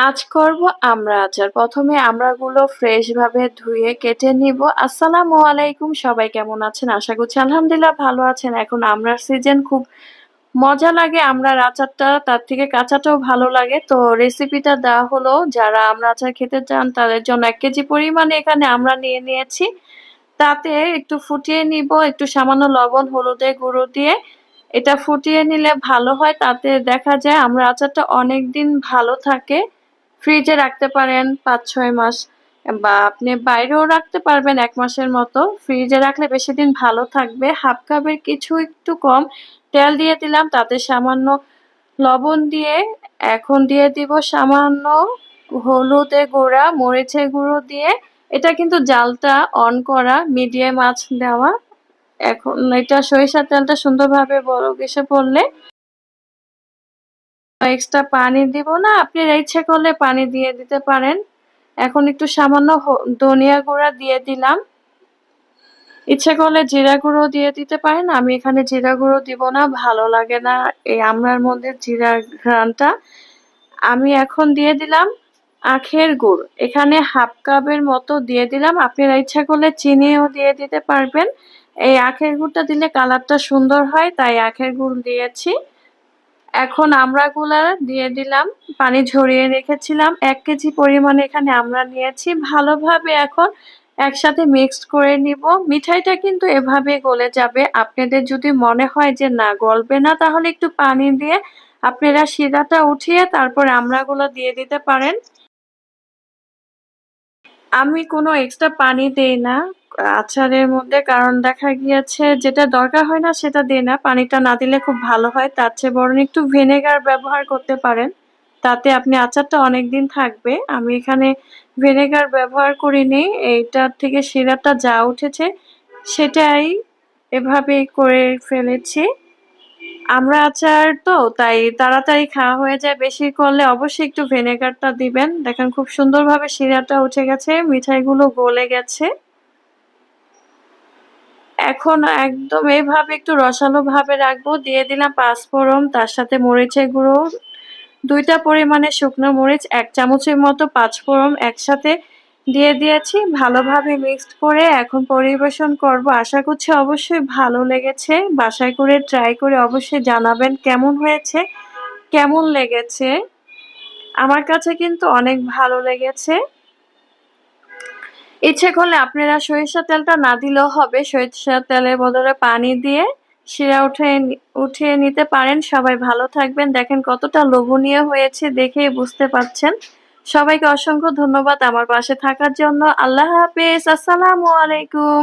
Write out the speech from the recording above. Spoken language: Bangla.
আজ করব আমড়া আচার। প্রথমে আমড়াগুলো ফ্রেশ ভাবে ধুয়ে কেটে নিব। আসসালামু আলাইকুম, সবাই কেমন আছেন? আশা করছি আলহামদুলিল্লাহ ভালো আছেন। এখন আমড়ার সিজন, খুব মজা লাগে আমড়ার আচারটা, তার থেকে কাঁচাটাও ভালো লাগে। তো রেসিপিটা দেওয়া হলো, যারা আমড়া আচার খেতে চান তাদের জন্য ১ কেজি পরিমাণে এখানে আমড়া নিয়ে নিয়েছি। তাতে একটু ফুটিয়ে নিব, একটু সামান্য লবণ, হলুদের গুঁড়ো দিয়ে এটা ফুটিয়ে নিলে ভালো হয়। তাতে দেখা যায় আমড়ার আচারটা অনেকদিন ভালো থাকে। ফ্রিজে রাখতে পারেন ৫-৬ মাস, বা আপনি বাইরেও রাখতে পারবেন ১ মাসের মতো। ফ্রিজে রাখলে বেশিদিন ভালো থাকবে। 1/2 কাপের কিছু একটু কম তেল দিয়ে দিলাম, তাতে সামান্য লবণ দিয়ে এখন দিয়ে দিব সামান্য হলুদের গুঁড়া, মরিচের গুঁড়ো দিয়ে এটা কিন্তু জালটা অন করা, মিডিয়াম আঁচ দেওয়া। এখন এটা সরিষার তেলটা সুন্দরভাবে বলক এসে পড়লে এক্সট্রা পানি দিব না, আপনারা ইচ্ছে করলে পানি দিয়ে দিতে পারেন। এখন একটু সামান্য ধনিয়া গুঁড়া দিয়ে দিলাম, ইচ্ছে করলে জিরা গুঁড়ো দিয়ে দিতে পারেন। আমি এখানে জিরা গুঁড়ো দিব না, ভালো লাগে না এই আমড়ার মধ্যে জিরার ঘ্রাণটা। আমি এখন দিয়ে দিলাম আখের গুড়, এখানে 1/2 কাপের মতো দিয়ে দিলাম। আপনারা ইচ্ছা করলে চিনিও দিয়ে দিতে পারবেন। এই আখের গুড়টা দিলে কালারটা সুন্দর হয়, তাই আখের গুড় দিয়েছি। এখন আমড়াগুলা দিয়ে দিলাম, পানি ঝরিয়ে রেখেছিলাম। ১ কেজি পরিমাণে এখানে আমড়া নিয়েছি। ভালোভাবে এখন একসাথে মিক্সড করে নিব। মিঠাইটা কিন্তু এভাবে গলে যাবে। আপনাদের যদি মনে হয় যে না গলবে না, তাহলে একটু পানি দিয়ে আপনারা শিরাটা উঠিয়ে তারপর আমড়াগুলো দিয়ে দিতে পারেন। আমি কোনো এক্সট্রা পানি দেই না আচারের মধ্যে, কারণ দেখা গিয়েছে যেটা দরকার হয় না সেটা দেই না। পানিটা না দিলে খুব ভালো হয়। তার চেয়ে বরং একটু ভিনেগার ব্যবহার করতে পারেন, তাতে আপনি আচারটা অনেকদিন থাকবে। আমি এখানে ভিনেগার ব্যবহার করিনি, এইটার থেকে শিরাটা যা উঠেছে সেটাই এভাবেই করে ফেলেছি। আমড়া আচার তো তাই তাড়াতাড়ি খাওয়া হয়ে যায়, বেশি করলে অবশ্যই একটু ভিনেগারটা দিবেন। দেখেন খুব সুন্দরভাবে শিরাটা উঠে গেছে, মিঠাইগুলো গলে গেছে। এখন একদম এভাবে একটু রসালো ভাবে রাখবো। দিয়ে দিলাম ৫ ফোড়ন, তার সাথে মরিচের গুঁড়ো ২ টা পরিমাণে শুকনো মরিচ, ১ চামচের মতো ৫ ফোড়ন একসাথে দিয়ে দিয়েছি। ভালোভাবে মিক্সড করে এখন পরিবেশন করব। আশা করছি অবশ্যই ভালো লেগেছে। বাসায় করে ট্রাই করে অবশ্যই জানাবেন কেমন হয়েছে, কেমন লেগেছে। আমার কাছে কিন্তু অনেক ভালো লেগেছে। ইচ্ছে করলে আপনারা সরিষার তেলটা না দিলেও হবে। সরিষার তেলের বদলে পানি দিয়ে শিরা উঠিয়ে নিতে পারেন। সবাই ভালো থাকবেন। দেখেন কতটা লোভনীয় হয়েছে, দেখেই বুঝতে পারছেন। সবাইকে অসংখ্য ধন্যবাদ আমার পাশে থাকার জন্য। আল্লাহ হাফেজ। আসসালামু আলাইকুম।